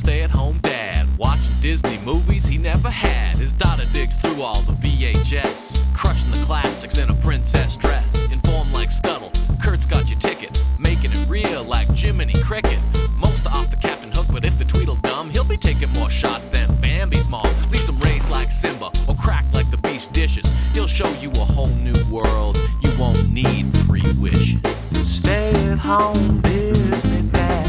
stay-at-home dad, watching Disney movies he never had. His daughter digs through all the VHS, crushing the classics in a princess dress. Informed like Scuttle, Kurt's got your ticket, making it real like Jiminy Cricket. Most are off the Captain Hook, but if the Tweedledum, he'll be taking more shots than Bambi's mom. Leave him raised like Simba, or cracked like the beast dishes. He'll show you a whole new world, you won't need pre-wishes. Stay-at-home Disney dad.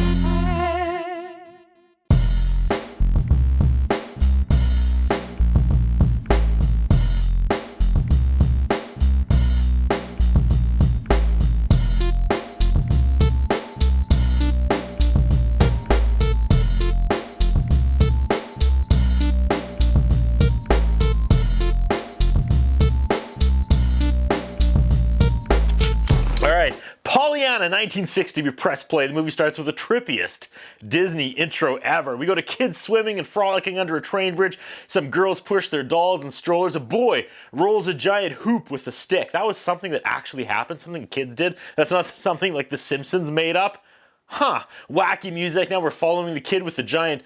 Pollyanna, 1960, we press play. The movie starts with the trippiest Disney intro ever. We go to kids swimming and frolicking under a train bridge. Some girls push their dolls and strollers. A boy rolls a giant hoop with a stick. That was something that actually happened, something kids did. That's not something like The Simpsons made up. Huh. Wacky music. Now we're following the kid with the giant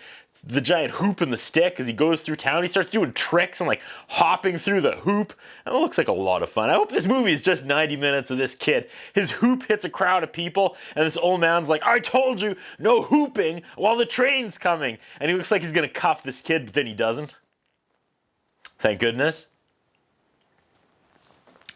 hoop and the stick as he goes through town. He starts doing tricks and like hopping through the hoop. And it looks like a lot of fun. I hope this movie is just 90 minutes of this kid. His hoop hits a crowd of people and this old man's like, I told you, no hooping while the train's coming. And he looks like he's gonna cuff this kid, but then he doesn't. Thank goodness.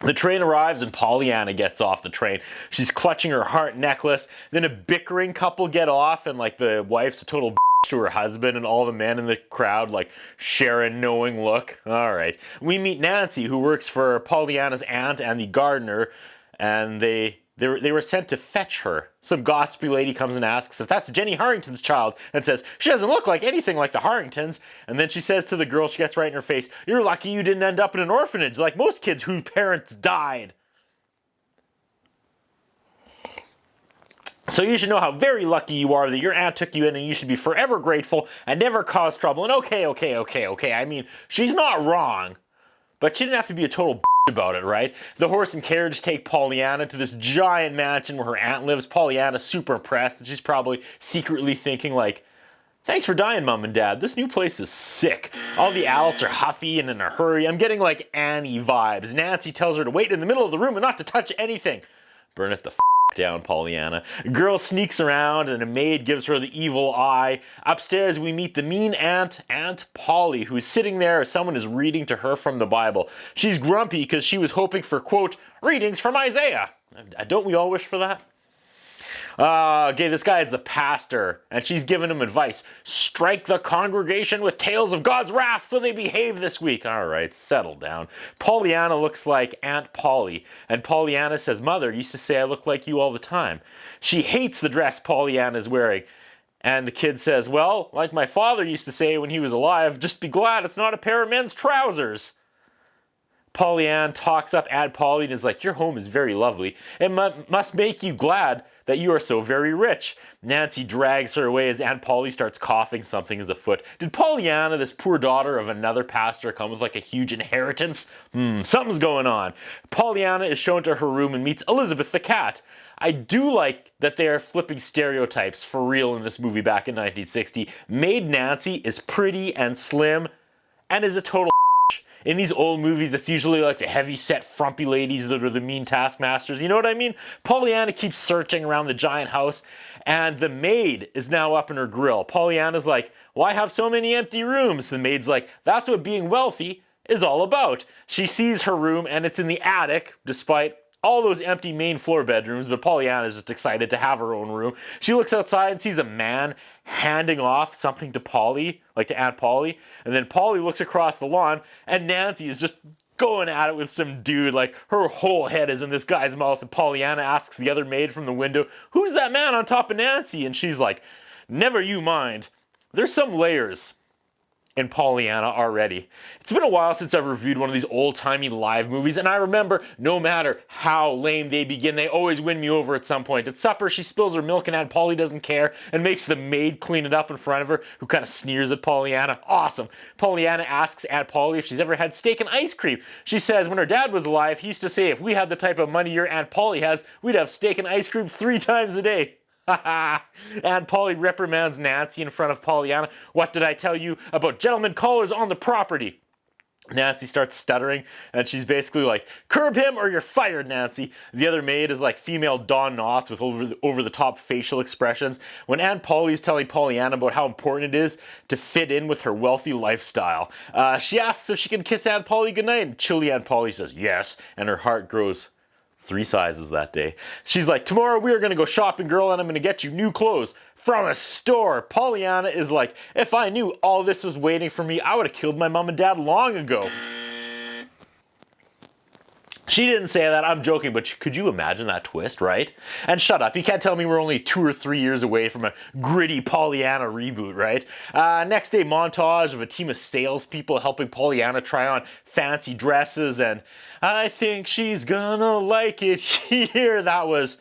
The train arrives and Pollyanna gets off the train. She's clutching her heart necklace. Then a bickering couple get off and like the wife's a total to her husband, and all the men in the crowd like share a knowing look. All right. We meet Nancy, who works for Pollyanna's aunt and the gardener, and they were sent to fetch her. Some gossipy lady comes and asks if that's Jenny Harrington's child and says, she doesn't look like anything like the Harringtons. And then she says to the girl, she gets right in her face, you're lucky you didn't end up in an orphanage like most kids whose parents died. So you should know how very lucky you are that your aunt took you in, and you should be forever grateful and never cause trouble. And okay. I mean, she's not wrong, but she didn't have to be a total about it, right? The horse and carriage take Pollyanna to this giant mansion where her aunt lives. Pollyanna's super impressed, and she's probably secretly thinking like, thanks for dying, Mom and Dad. This new place is sick. All the adults are huffy and in a hurry. I'm getting like Annie vibes. Nancy tells her to wait in the middle of the room and not to touch anything. Burn it the down, Pollyanna. A girl sneaks around and a maid gives her the evil eye. Upstairs we meet the mean aunt, Aunt Polly, who's sitting there as someone is reading to her from the Bible. She's grumpy because she was hoping for, quote, readings from Isaiah. Don't we all wish for that? Okay, this guy is the pastor, and she's giving him advice. Strike the congregation with tales of God's wrath so they behave this week. All right, settle down. Pollyanna looks like Aunt Polly, and Pollyanna says, Mother used to say I look like you all the time. She hates the dress Pollyanna is wearing. And the kid says, well, like my father used to say when he was alive, just be glad it's not a pair of men's trousers. Pollyanna talks up Aunt Polly and is like, your home is very lovely. It must make you glad that you are so very rich. Nancy drags her away as Aunt Polly starts coughing. Something is afoot. Did Pollyanna, this poor daughter of another pastor, come with like a huge inheritance? Something's going on. Pollyanna is shown to her room and meets Elizabeth the cat. I do like that they are flipping stereotypes for real in this movie back in 1960. Maid Nancy is pretty and slim and is a total in these old movies, it's usually like the heavy-set, frumpy ladies that are the mean taskmasters. You know what I mean? Pollyanna keeps searching around the giant house, and the maid is now up in her grill. Pollyanna's like, why have so many empty rooms? The maid's like, that's what being wealthy is all about. She sees her room, and it's in the attic, despite all those empty main floor bedrooms, but Pollyanna's just excited to have her own room. She looks outside and sees a man handing off something to Polly, like to Aunt Polly, and then Polly looks across the lawn, and Nancy is just going at it with some dude, like her whole head is in this guy's mouth, and Pollyanna asks the other maid from the window, who's that man on top of Nancy? And she's like, never you mind. There's some layers in Pollyanna already. It's been a while since I've reviewed one of these old-timey live movies, and I remember no matter how lame they begin, they always win me over at some point. At supper, she spills her milk and Aunt Polly doesn't care and makes the maid clean it up in front of her, who kind of sneers at Pollyanna. Awesome. Pollyanna asks Aunt Polly if she's ever had steak and ice cream. She says when her dad was alive, he used to say if we had the type of money your Aunt Polly has, we'd have steak and ice cream 3 times a day. Aunt Polly reprimands Nancy in front of Pollyanna. What did I tell you about gentlemen callers on the property? Nancy starts stuttering, and she's basically like, curb him or you're fired, Nancy. The other maid is like female Don Knotts with over-the-top facial expressions. When Aunt Polly's telling Pollyanna about how important it is to fit in with her wealthy lifestyle, she asks if she can kiss Aunt Polly goodnight, and chilly Aunt Polly says yes, and her heart grows 3 sizes that day. She's like, tomorrow we are going to go shopping, girl, and I'm going to get you new clothes from a store. Pollyanna is like, if I knew all this was waiting for me, I would have killed my mom and dad long ago. She didn't say that, I'm joking, but could you imagine that twist, right? And shut up, you can't tell me we're only 2 or 3 years away from a gritty Pollyanna reboot, right? Next day montage of a team of salespeople helping Pollyanna try on fancy dresses, and I think she's gonna like it here. That was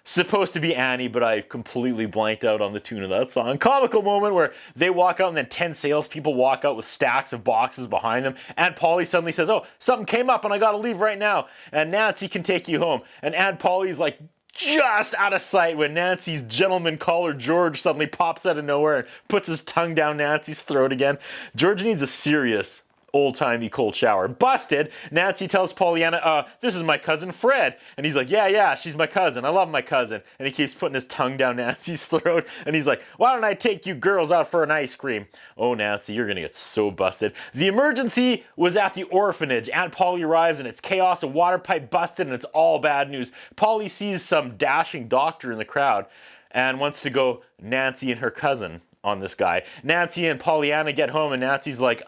supposed to be Annie, but I completely blanked out on the tune of that song. Comical moment where they walk out and then 10 salespeople walk out with stacks of boxes behind them. Aunt Polly suddenly says, oh, something came up and I gotta leave right now. And Nancy can take you home. And Aunt Polly's like just out of sight when Nancy's gentleman caller George suddenly pops out of nowhere and puts his tongue down Nancy's throat again. George needs a serious old-timey cold shower. Busted, Nancy tells Pollyanna, this is my cousin Fred. And he's like, yeah, she's my cousin. I love my cousin. And he keeps putting his tongue down Nancy's throat. And he's like, why don't I take you girls out for an ice cream? Oh, Nancy, you're gonna get so busted. The emergency was at the orphanage. Aunt Polly arrives and it's chaos, a water pipe busted, and it's all bad news. Polly sees some dashing doctor in the crowd and wants to go Nancy and her cousin on this guy. Nancy and Pollyanna get home and Nancy's like,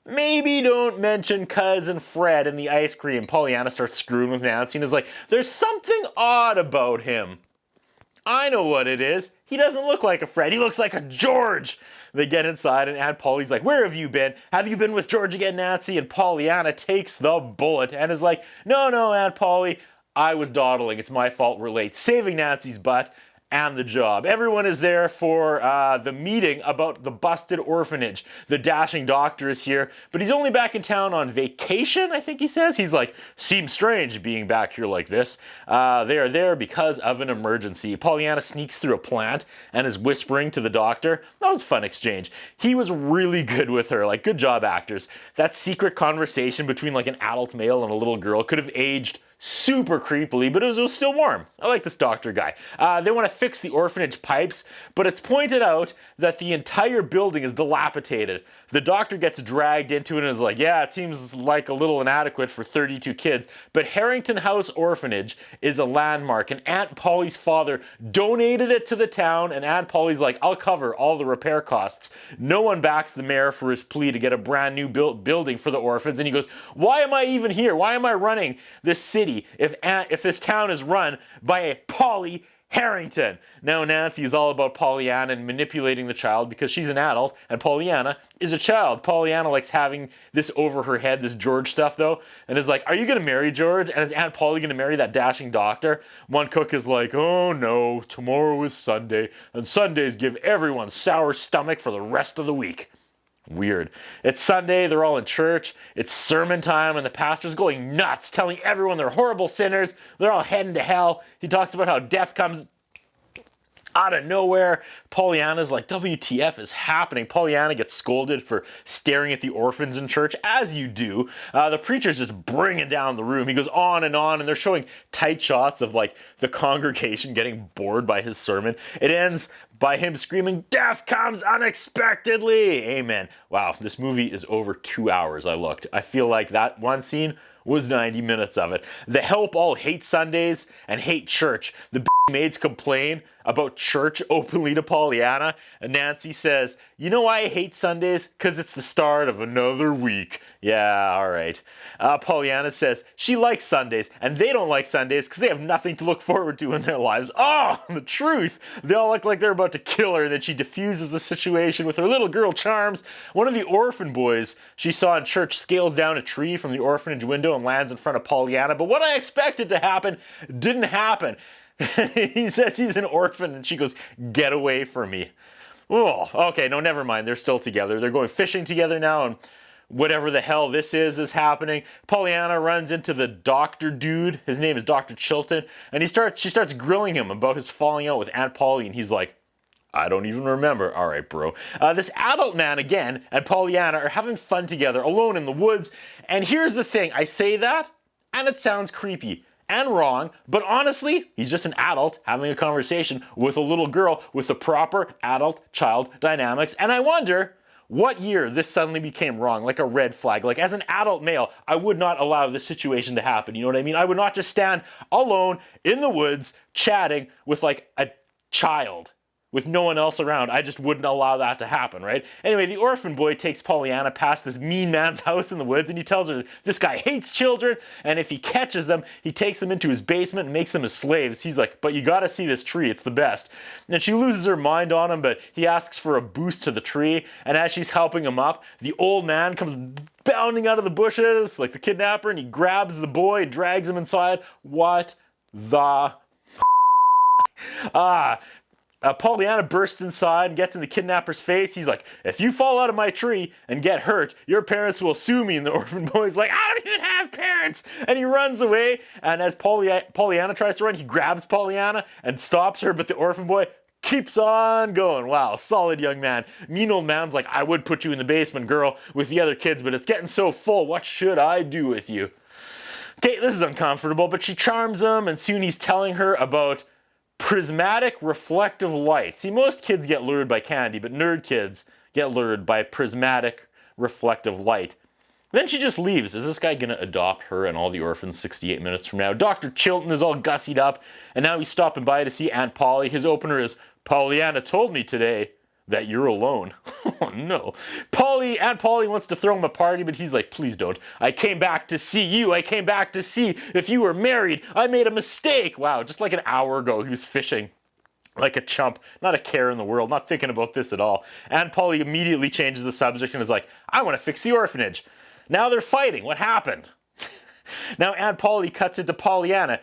maybe don't mention cousin Fred in the ice cream. Pollyanna starts screwing with Nancy and is like, there's something odd about him. I know what it is. He doesn't look like a Fred. He looks like a George. They get inside and Aunt Polly's like, where have you been? Have you been with George again, Nancy? And Pollyanna takes the bullet and is like, no, Aunt Polly. I was dawdling. It's my fault we're late. Saving Nancy's butt and the job. Everyone is there for the meeting about the busted orphanage. The dashing doctor is here, but he's only back in town on vacation, I think he says. He's like, seems strange being back here like this. They are there because of an emergency. Pollyanna sneaks through a plant and is whispering to the doctor. That was a fun exchange. He was really good with her. Like, good job, actors. That secret conversation between like an adult male and a little girl could have aged super creepily, but it was still warm. I like this doctor guy. They want to fix the orphanage pipes, but it's pointed out that the entire building is dilapidated. The doctor gets dragged into it and is like, yeah, it seems like a little inadequate for 32 kids, but Harrington House Orphanage is a landmark, and Aunt Polly's father donated it to the town, and Aunt Polly's like, I'll cover all the repair costs. No one backs the mayor for his plea to get a brand new building for the orphans, and he goes, why am I even here? Why am I running this city if this town is run by a Polly Harrington? Now Nancy is all about Pollyanna and manipulating the child because she's an adult and Pollyanna is a child. Pollyanna likes having this over her head, this George stuff though, and is like, are you gonna marry George? And is Aunt Polly gonna marry that dashing doctor? One cook is like, oh no, tomorrow is Sunday, and Sundays give everyone sour stomach for the rest of the week. Weird. It's Sunday, they're all in church, it's sermon time, and the pastor's going nuts, telling everyone they're horrible sinners, they're all heading to hell. He talks about how death comes out of nowhere. Pollyanna's like, WTF is happening? Pollyanna gets scolded for staring at the orphans in church, as you do. The preacher's just bringing down the room. He goes on, and they're showing tight shots of like the congregation getting bored by his sermon. It ends by him screaming, death comes unexpectedly. Amen. Wow, this movie is over 2 hours, I looked. I feel like that one scene was 90 minutes of it. The help all hate Sundays and hate church. The maids complain about church openly to Pollyanna, and Nancy says, you know why I hate Sundays? Because it's the start of another week. Yeah, all right. Pollyanna says she likes Sundays, and they don't like Sundays because they have nothing to look forward to in their lives. Oh, the truth. They all look like they're about to kill her, and then she diffuses the situation with her little girl charms. One of the orphan boys she saw in church scales down a tree from the orphanage window and lands in front of Pollyanna, but what I expected to happen didn't happen. He says he's an orphan, and she goes, get away from me. Oh, okay, no, never mind. They're still together. They're going fishing together now, and whatever the hell this is happening. Pollyanna runs into the doctor dude. His name is Dr. Chilton. And she starts grilling him about his falling out with Aunt Polly. And he's like, I don't even remember. All right, bro. This adult man, again, and Pollyanna are having fun together alone in the woods. And here's the thing. I say that, and it sounds creepy and wrong, but honestly, he's just an adult having a conversation with a little girl with the proper adult-child dynamics. And I wonder what year this suddenly became wrong, like a red flag. Like, as an adult male, I would not allow this situation to happen. You know what I mean? I would not just stand alone in the woods chatting with like a child with no one else around. I just wouldn't allow that to happen, right? Anyway, the orphan boy takes Pollyanna past this mean man's house in the woods, and he tells her this guy hates children, and if he catches them, he takes them into his basement and makes them his slaves. He's like, but you gotta see this tree, it's the best. And she loses her mind on him, but he asks for a boost to the tree, and as she's helping him up, the old man comes bounding out of the bushes, like the kidnapper, and he grabs the boy and drags him inside. What the Pollyanna bursts inside and gets in the kidnapper's face. He's like, if you fall out of my tree and get hurt, your parents will sue me. And the orphan boy's like, I don't even have parents. And he runs away. And as Pollyanna tries to run, he grabs Pollyanna and stops her. But the orphan boy keeps on going. Wow, solid young man. Mean old man's like, I would put you in the basement, girl, with the other kids, but it's getting so full. What should I do with you? Okay, this is uncomfortable, but she charms him. And soon he's telling her about prismatic reflective light. See, most kids get lured by candy, but nerd kids get lured by prismatic reflective light. Then she just leaves. Is this guy gonna adopt her and all the orphans 68 minutes from now? Dr. Chilton is all gussied up, and now he's stopping by to see Aunt Polly. His opener is, Pollyanna told me today that you're alone. Oh no. Aunt Polly wants to throw him a party, but he's like, please don't. I came back to see you. I came back to see if you were married. I made a mistake. Wow, just like an hour ago, he was fishing like a chump. Not a care in the world, not thinking about this at all. Aunt Polly immediately changes the subject and is like, I want to fix the orphanage. Now they're fighting. What happened? Now Aunt Polly cuts into Pollyanna.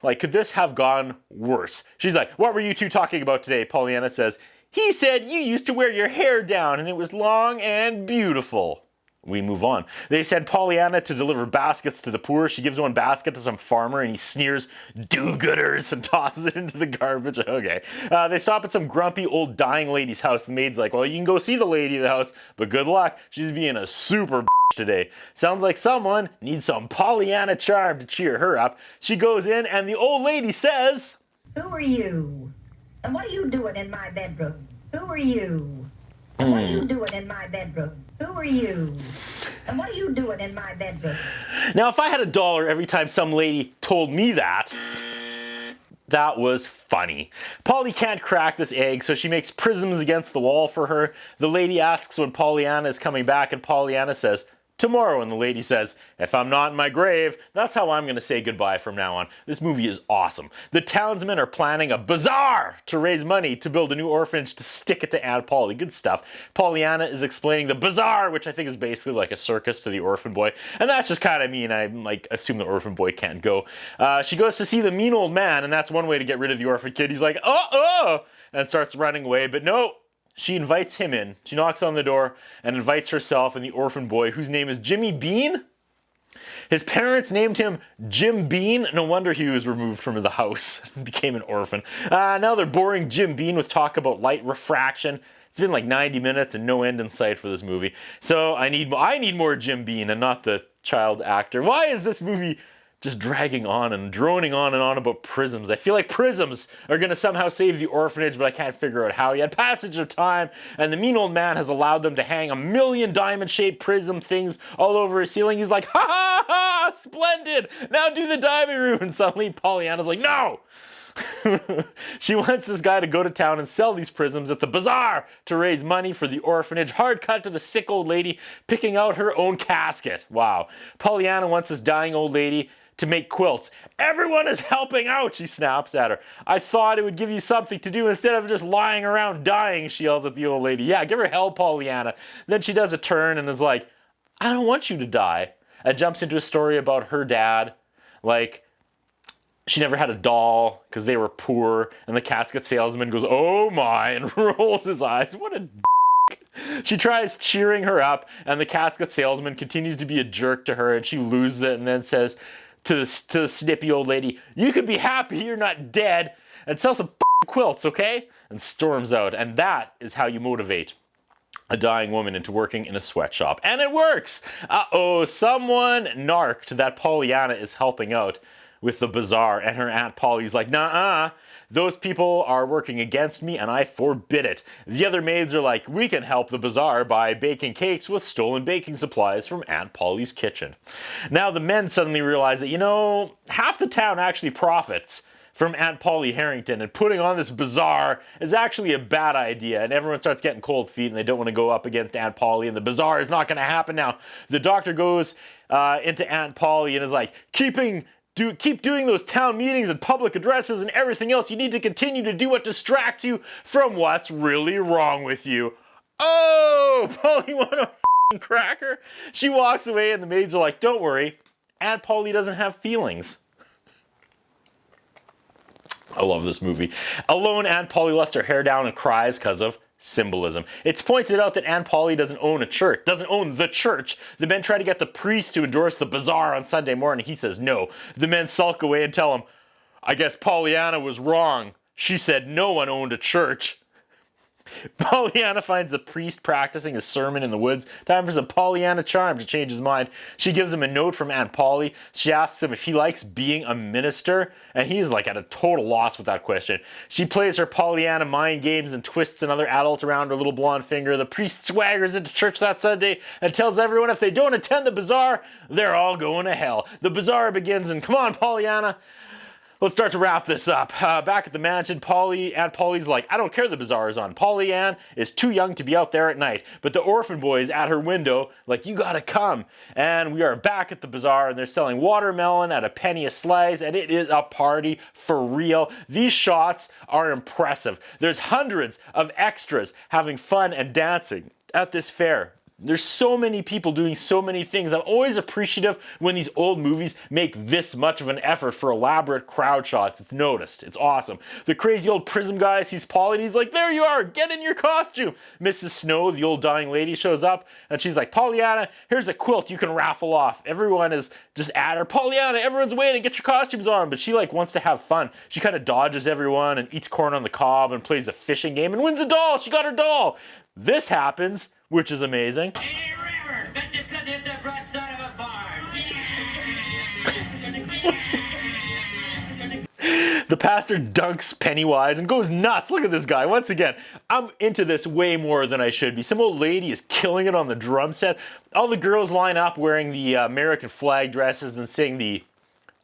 Like, could this have gone worse? She's like, what were you two talking about today? Pollyanna says, he said you used to wear your hair down and it was long and beautiful. We move on. They send Pollyanna to deliver baskets to the poor. She gives one basket to some farmer and he sneers do-gooders and tosses it into the garbage. Okay. They stop at some grumpy old dying lady's house. The maid's like, well, you can go see the lady of the house, but good luck. She's being a super today. Sounds like someone needs some Pollyanna charm to cheer her up. She goes in and the old lady says, who are you? And what are you doing in my bedroom? Who are you? And what are you doing in my bedroom? Who are you? And what are you doing in my bedroom? Now, if I had $1 every time some lady told me that was funny. Polly can't crack this egg, so she makes prisms against the wall for her. The lady asks when Pollyanna is coming back, and Pollyanna says, tomorrow. And the lady says, if I'm not in my grave, that's how I'm going to say goodbye from now on. This movie is awesome. The townsmen are planning a bazaar to raise money to build a new orphanage to stick it to Aunt Polly. Good stuff. Pollyanna is explaining the bazaar, which I think is basically like a circus to the orphan boy. And that's just kind of mean. I assume the orphan boy can't go. She goes to see the mean old man, and that's one way to get rid of the orphan kid. He's like, and starts running away. But no, she invites him in. She knocks on the door and invites herself and the orphan boy, whose name is Jimmy Bean. His parents named him Jim Bean. No wonder he was removed from the house and became an orphan. Now they're boring Jim Bean with talk about light refraction. It's been like 90 minutes and no end in sight for this movie. So I need more Jim Bean and not the child actor. Why is this movie just dragging on and droning on and on about prisms? I feel like prisms are going to somehow save the orphanage, but I can't figure out how yet. Passage of time, and the mean old man has allowed them to hang 1,000,000 diamond-shaped prism things all over his ceiling. He's like, ha ha ha, splendid! Now do the diamond room! And suddenly Pollyanna's like, no! She wants this guy to go to town and sell these prisms at the bazaar to raise money for the orphanage. Hard cut to the sick old lady picking out her own casket. Wow. Pollyanna wants this dying old lady to make quilts. Everyone is helping out, she snaps at her. I thought it would give you something to do instead of just lying around dying, she yells at the old lady. Yeah, give her hell, Pollyanna. Then she does a turn and is like, I don't want you to die. And jumps into a story about her dad. Like, she never had a doll because they were poor. And the casket salesman goes, oh my, and rolls his eyes. What a She tries cheering her up, and the casket salesman continues to be a jerk to her, and she loses it and then says to the snippy old lady, "You could be happy you're not dead, and sell some quilts, okay?" And storms out. And that is how you motivate a dying woman into working in a sweatshop. And it works! Uh-oh, someone narked that Pollyanna is helping out with the bazaar, and her Aunt Polly's like, "Nuh-uh. Those people are working against me, and I forbid it." The other maids are like, "We can help the bazaar by baking cakes with stolen baking supplies from Aunt Polly's kitchen." Now the men suddenly realize that, half the town actually profits from Aunt Polly Harrington, and putting on this bazaar is actually a bad idea, and everyone starts getting cold feet, and they don't want to go up against Aunt Polly, and the bazaar is not going to happen now. The doctor goes into Aunt Polly and is like, keep doing those town meetings and public addresses and everything else. You need to continue to do what distracts you from what's really wrong with you. Oh, Polly won a cracker. She walks away and the maids are like, "Don't worry, Aunt Polly doesn't have feelings." I love this movie. Alone, Aunt Polly lets her hair down and cries because of symbolism. It's pointed out that Aunt Polly doesn't own the church. The men try to get the priest to endorse the bazaar on Sunday morning. He says no. The men sulk away and tell him, "I guess Pollyanna was wrong. She said no one owned a church." Pollyanna finds the priest practicing his sermon in the woods. Time for some Pollyanna charm to change his mind. She gives him a note from Aunt Polly. She asks him if he likes being a minister, and he's like at a total loss with that question. She plays her Pollyanna mind games and twists another adult around her little blonde finger. The priest swaggers into church that Sunday and tells everyone if they don't attend the bazaar, they're all going to hell. The bazaar begins, and come on, Pollyanna, let's start to wrap this up. Back at the mansion, Aunt Polly's like, "I don't care the bazaar is on. Pollyanna is too young to be out there at night." But the orphan boy's at her window like, "You gotta come." And we are back at the bazaar, and they're selling watermelon at a penny a slice, and it is a party for real. These shots are impressive. There's hundreds of extras having fun and dancing at this fair. There's so many people doing so many things. I'm always appreciative when these old movies make this much of an effort for elaborate crowd shots. It's noticed. It's awesome. The crazy old prism guy sees Polly and he's like, "There you are, get in your costume." Mrs. Snow, the old dying lady, shows up and she's like, "Pollyanna, here's a quilt you can raffle off." Everyone is just at her. "Pollyanna, everyone's waiting, get your costumes on." But she wants to have fun. She kind of dodges everyone and eats corn on the cob and plays a fishing game and wins a doll. She got her doll. This happens, which is amazing. Hey, River, bet you could hit the broadside of a barn. The pastor dunks Pennywise and goes nuts. Look at this guy. Once again, I'm into this way more than I should be. Some old lady is killing it on the drum set. All the girls line up wearing the American flag dresses and sing the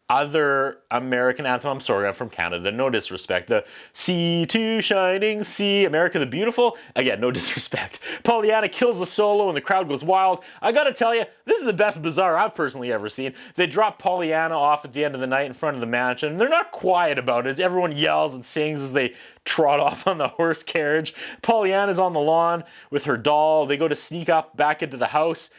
other American anthem. I'm sorry, I'm from Canada, no disrespect. The Sea to Shining Sea, America the Beautiful. Again, no disrespect. Pollyanna kills the solo and the crowd goes wild. I gotta tell you, this is the best bazaar I've personally ever seen. They drop Pollyanna off at the end of the night in front of the mansion. They're not quiet about it. Everyone yells and sings as they trot off on the horse carriage. Pollyanna's on the lawn with her doll. They go to sneak up back into the house.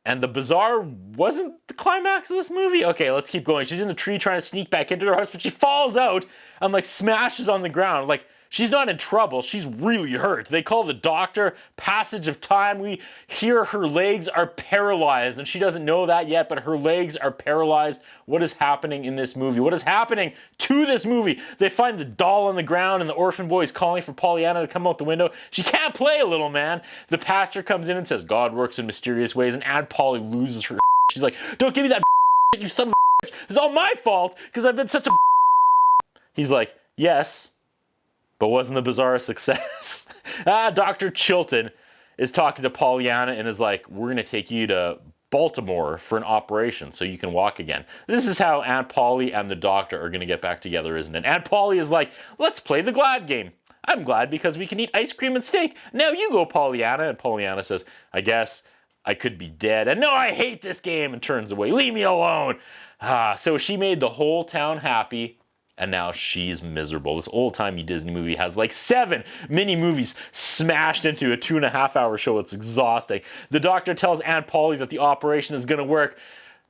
And the bazaar wasn't the climax of this movie? Okay, let's keep going. She's in the tree trying to sneak back into her house, but she falls out and smashes on the ground. She's not in trouble. She's really hurt. They call the doctor. Passage of time. We hear her legs are paralyzed, and she doesn't know that yet, but her legs are paralyzed. What is happening in this movie? What is happening to this movie? They find the doll on the ground, and the orphan boy is calling for Pollyanna to come out the window. She can't play, a little man. The pastor comes in and says, "God works in mysterious ways," and Aunt Polly loses her. She's like, "Don't give me that you son of a bitch. It's all my fault because I've been such a." He's like, "Yes, but wasn't the bazaar a success?" Dr. Chilton is talking to Pollyanna and is like, "We're going to take you to Baltimore for an operation so you can walk again." This is how Aunt Polly and the doctor are going to get back together, isn't it? Aunt Polly is like, "Let's play the glad game. I'm glad because we can eat ice cream and steak. Now you go, Pollyanna." And Pollyanna says, "I guess I could be dead." And "No, I hate this game," and turns away. "Leave me alone." So she made the whole town happy. And now she's miserable. This old-timey Disney movie has 7 mini movies smashed into a 2.5-hour show. It's exhausting. The doctor tells Aunt Polly that the operation is going to work.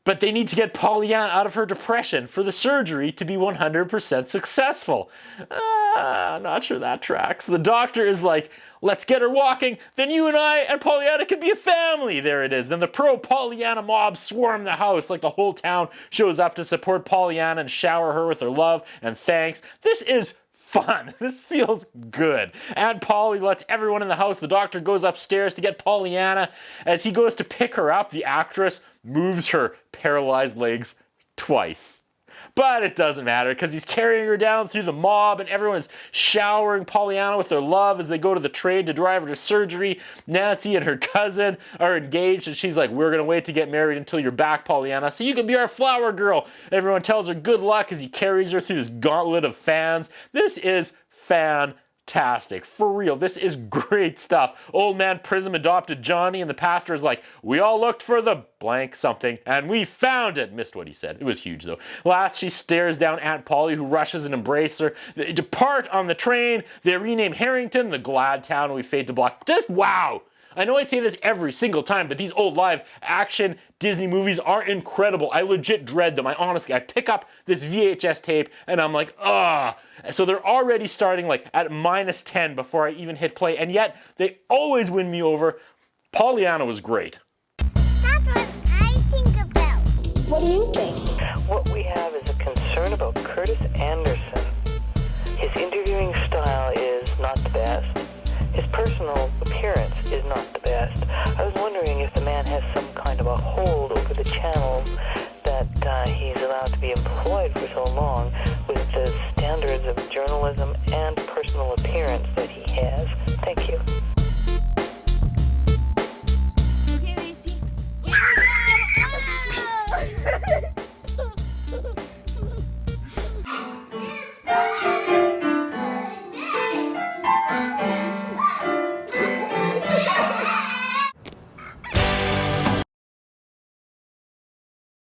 But they need to get Pollyanna out of her depression for the surgery to be 100% successful. I'm not sure that tracks. The doctor is like, let's get her walking, then you and I and Pollyanna can be a family. There it is. Then the pro-Pollyanna mob swarm the house like the whole town shows up to support Pollyanna and shower her with their love and thanks. This is fun. This feels good. Aunt Polly lets everyone in the house. The doctor goes upstairs to get Pollyanna. As he goes to pick her up, the actress moves her paralyzed legs twice. But it doesn't matter because he's carrying her down through the mob and everyone's showering Pollyanna with their love as they go to the train to drive her to surgery. Nancy and her cousin are engaged and she's like, we're going to wait to get married until you're back, Pollyanna, so you can be our flower girl. Everyone tells her good luck as he carries her through this gauntlet of fans. This is fantastic. For real, this is great stuff. Old man Prism adopted Johnny and the pastor is like, we all looked for the blank something and we found it. Missed what he said. It was huge though. Last, she stares down Aunt Polly who rushes and embraces her. They depart on the train. They rename Harrington the Glad Town and we fade to black. Just wow. I know I say this every single time, but these old live action Disney movies are incredible. I legit dread them. I pick up this VHS tape and I'm like, ugh. So they're already starting like at -10 before I even hit play, and yet they always win me over. Pollyanna was great. That's what I think about. What do you think? What we have is a concern about Curtis Anderson. His interviewing style is not the best. His personal appearance is not the best. I was wondering if the man has some kind of a hold over the channel that he's allowed to be employed for so long with the standards of journalism and